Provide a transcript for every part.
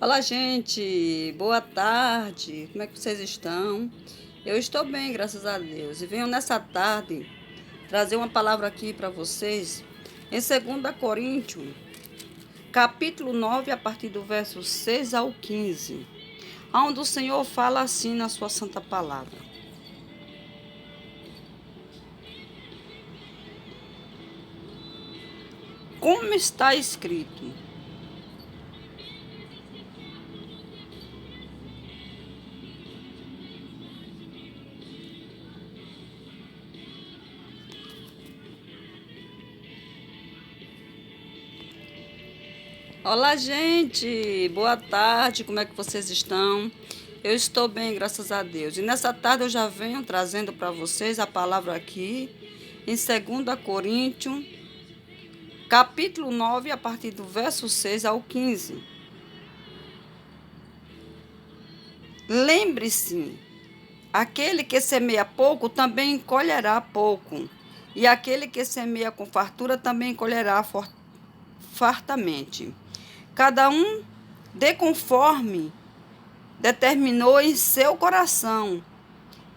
Olá, gente. Boa tarde. Como é que vocês estão? Eu estou bem, graças a Deus. E venho nessa tarde trazer uma palavra aqui para vocês em 2 Coríntios, capítulo 9, a partir do verso 6 ao 15, onde o Senhor fala assim na sua santa palavra. Como está escrito: olá, gente. Boa tarde. Como é que vocês estão? Eu estou bem, graças a Deus. E nessa tarde eu já venho trazendo para vocês a palavra aqui em 2 Coríntios, capítulo 9, a partir do verso 6 ao 15. Lembre-se, aquele que semeia pouco também colherá pouco, e aquele que semeia com fartura também colherá fartamente. Cada um dê conforme determinou em seu coração,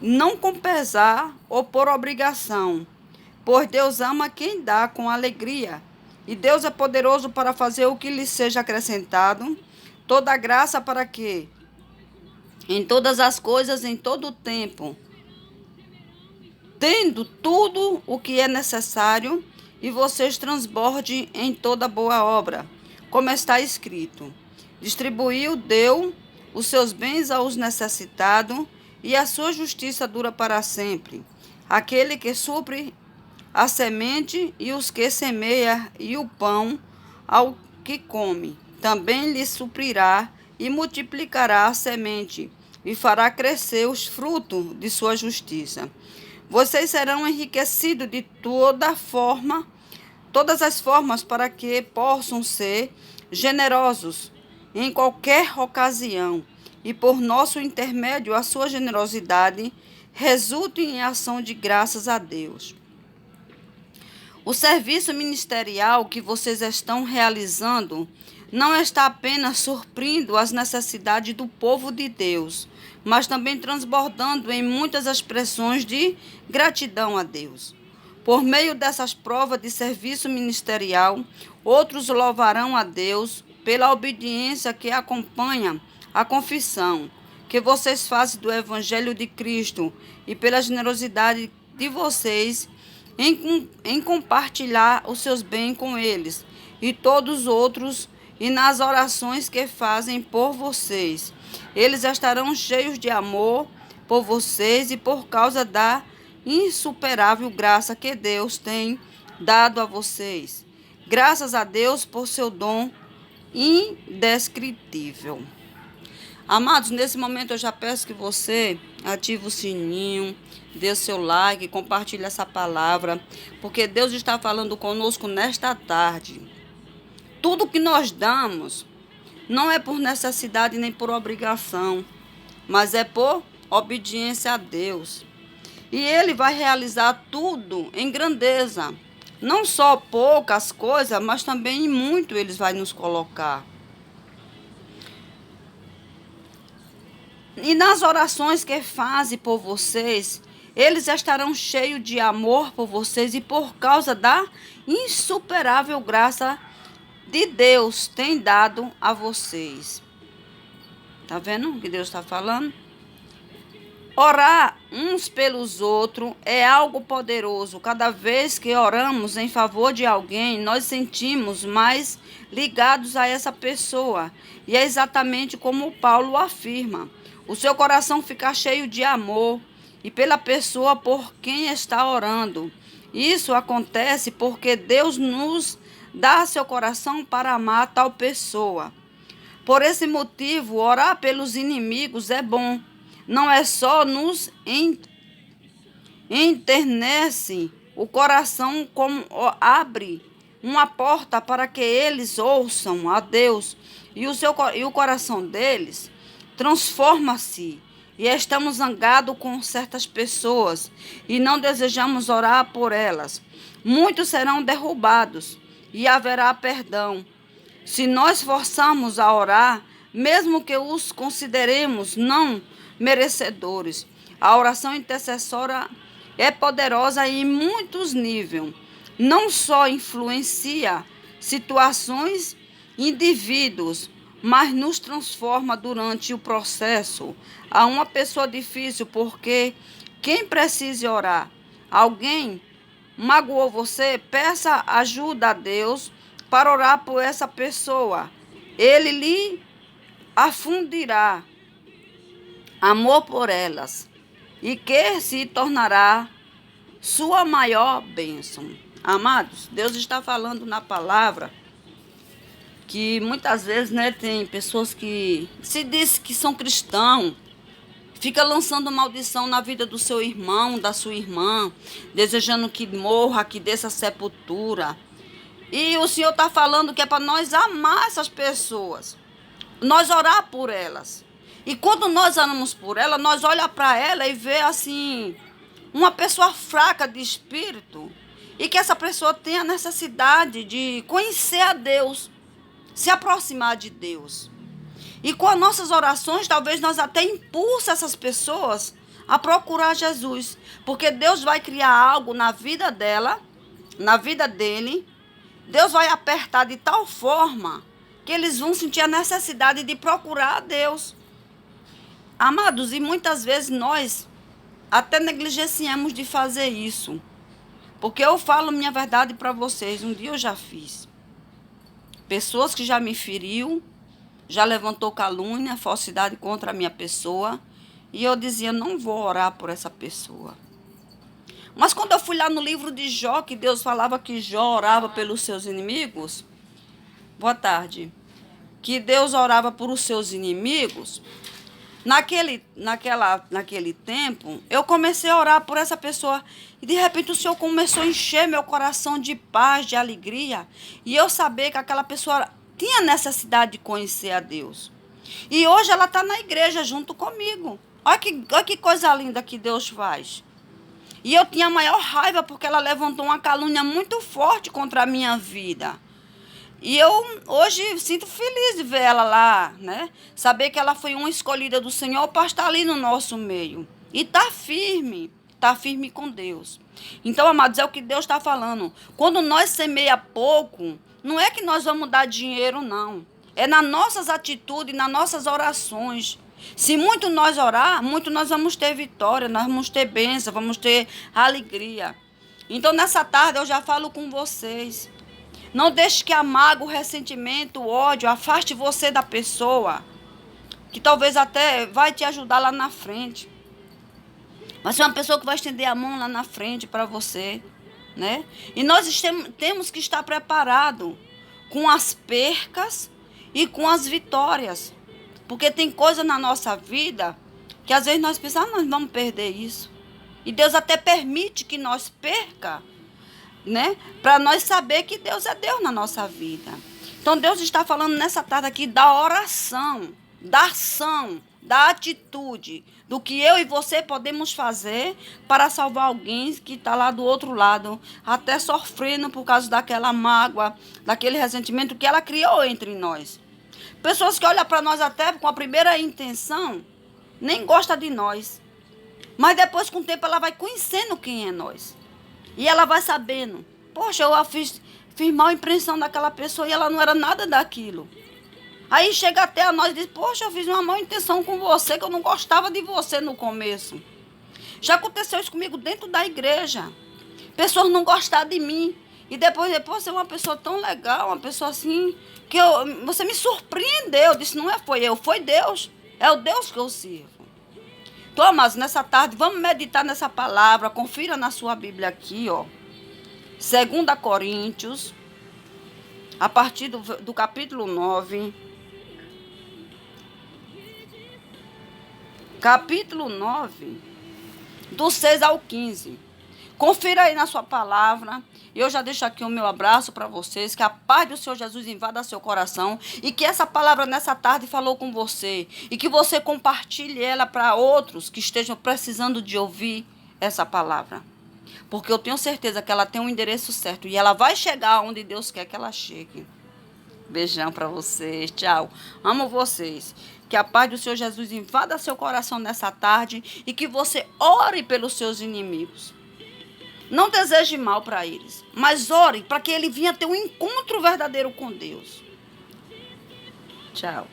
não com pesar ou por obrigação, pois Deus ama quem dá com alegria, e Deus é poderoso para fazer o que lhe seja acrescentado, toda graça para que, em todas as coisas, em todo o tempo, tendo tudo o que é necessário, e vocês transbordem em toda boa obra, como está escrito: distribuiu, deu os seus bens aos necessitados, e a sua justiça dura para sempre. Aquele que supre a semente e os que semeia e o pão ao que come, também lhe suprirá e multiplicará a semente e fará crescer os frutos de sua justiça. Vocês serão enriquecidos de todas as formas, para que possam ser generosos em qualquer ocasião, e por nosso intermédio a sua generosidade resulte em ação de graças a Deus. O serviço ministerial que vocês estão realizando não está apenas suprindo as necessidades do povo de Deus, mas também transbordando em muitas expressões de gratidão a Deus. Por meio dessas provas de serviço ministerial, outros louvarão a Deus pela obediência que acompanha a confissão que vocês fazem do Evangelho de Cristo e pela generosidade de vocês em compartilhar os seus bens com eles e todos os outros, e nas orações que fazem por vocês. Eles estarão cheios de amor por vocês e por causa da insuperável graça que Deus tem dado a vocês. Graças a Deus por seu dom indescritível. Amados, nesse momento eu já peço que você ative o sininho, dê seu like, compartilhe essa palavra, porque Deus está falando conosco nesta tarde. Tudo que nós damos não é por necessidade nem por obrigação, mas é por obediência a Deus. E Ele vai realizar tudo em grandeza. Não só poucas coisas, mas também em muito Ele vai nos colocar. E nas orações que fazem por vocês, eles estarão cheios de amor por vocês, e por causa da insuperável graça de Deus tem dado a vocês. Tá vendo o que Deus está falando? Orar uns pelos outros é algo poderoso. Cada vez que oramos em favor de alguém, nós sentimos mais ligados a essa pessoa. E é exatamente como Paulo afirma: o seu coração fica cheio de amor e pela pessoa por quem está orando. Isso acontece porque Deus nos dá seu coração para amar tal pessoa. Por esse motivo, orar pelos inimigos é bom. Não é só nos enternece o coração, como abre uma porta para que eles ouçam a Deus, e o coração deles transforma-se. E estamos zangados com certas pessoas e não desejamos orar por elas. Muitos serão derrubados e haverá perdão. Se nós forçarmos a orar, mesmo que os consideremos não merecedores. A oração intercessória é poderosa em muitos níveis. Não só influencia situações, indivíduos, mas nos transforma durante o processo a uma pessoa difícil, porque quem precisa orar, alguém magoou você, peça ajuda a Deus para orar por essa pessoa. Ele lhe afundirá amor por elas e que se tornará sua maior bênção. Amados, Deus está falando na palavra que muitas vezes, né, tem pessoas que se diz que são cristãos, fica lançando maldição na vida do seu irmão, da sua irmã, desejando que morra, que desça sepultura. E o Senhor está falando que é para nós amar essas pessoas, nós orar por elas. E quando nós oramos por ela, nós olhamos para ela e vê assim, uma pessoa fraca de espírito, e que essa pessoa tem a necessidade de conhecer a Deus, se aproximar de Deus. E com as nossas orações, talvez nós até impulse essas pessoas a procurar Jesus, porque Deus vai criar algo na vida dela, na vida dele. Deus vai apertar de tal forma que eles vão sentir a necessidade de procurar a Deus. Amados, e muitas vezes nós até negligenciamos de fazer isso. Porque eu falo minha verdade para vocês, um dia eu já fiz. Pessoas que já me feriu, já levantou calúnia, falsidade contra a minha pessoa, e eu dizia, não vou orar por essa pessoa. Mas quando eu fui lá no livro de Jó, que Deus falava que Jó orava pelos seus inimigos, boa tarde, que Deus orava por os seus inimigos, naquele tempo, eu comecei a orar por essa pessoa, e de repente o Senhor começou a encher meu coração de paz, de alegria, e eu saber que aquela pessoa tinha necessidade de conhecer a Deus. E hoje ela está na igreja junto comigo. Olha que coisa linda que Deus faz. E eu tinha a maior raiva porque ela levantou uma calúnia muito forte contra a minha vida. E eu hoje sinto feliz de ver ela lá, né? Saber que ela foi uma escolhida do Senhor para estar ali no nosso meio. E está firme com Deus. Então, amados, é o que Deus está falando. Quando nós semeia pouco, não é que nós vamos dar dinheiro, não. É nas nossas atitudes, nas nossas orações. Se muito nós orar, muito nós vamos ter vitória, nós vamos ter bênção, vamos ter alegria. Então, nessa tarde, eu já falo com vocês. Não deixe que a mágoa, o ressentimento, o ódio afaste você da pessoa, que talvez até vai te ajudar lá na frente. Vai ser uma pessoa que vai estender a mão lá na frente para você, né? E nós temos que estar preparados com as percas e com as vitórias. Porque tem coisa na nossa vida que às vezes nós pensamos, nós vamos perder isso. E Deus até permite que nós perca, né? Para nós saber que Deus é Deus na nossa vida. Então Deus está falando nessa tarde aqui da oração, da ação, da atitude, do que eu e você podemos fazer para salvar alguém que está lá do outro lado, até sofrendo por causa daquela mágoa, daquele ressentimento que ela criou entre nós. Pessoas que olham para nós até com a primeira intenção, nem gostam de nós. Mas depois, com o tempo, ela vai conhecendo quem é nós. E ela vai sabendo, poxa, eu fiz mal impressão daquela pessoa e ela não era nada daquilo. Aí chega até a nós e diz, poxa, eu fiz uma má intenção com você, que eu não gostava de você no começo. Já aconteceu isso comigo dentro da igreja. Pessoas não gostaram de mim. E depois você é uma pessoa tão legal, uma pessoa assim, que você me surpreendeu. Eu disse, não foi eu, foi Deus. É o Deus que eu sirvo. Então, amados, nessa tarde, vamos meditar nessa palavra. Confira na sua Bíblia aqui, ó. 2 Coríntios, a partir do capítulo 9. Capítulo 9, do 6 ao 15. Confira aí na sua palavra. Eu já deixo aqui o meu abraço para vocês. Que a paz do Senhor Jesus invada seu coração. E que essa palavra nessa tarde falou com você. E que você compartilhe ela para outros que estejam precisando de ouvir essa palavra. Porque eu tenho certeza que ela tem um endereço certo. E ela vai chegar onde Deus quer que ela chegue. Beijão para vocês. Tchau. Amo vocês. Que a paz do Senhor Jesus invada seu coração nessa tarde e que você ore pelos seus inimigos. Não deseje mal para eles, mas ore para que ele venha ter um encontro verdadeiro com Deus. Tchau.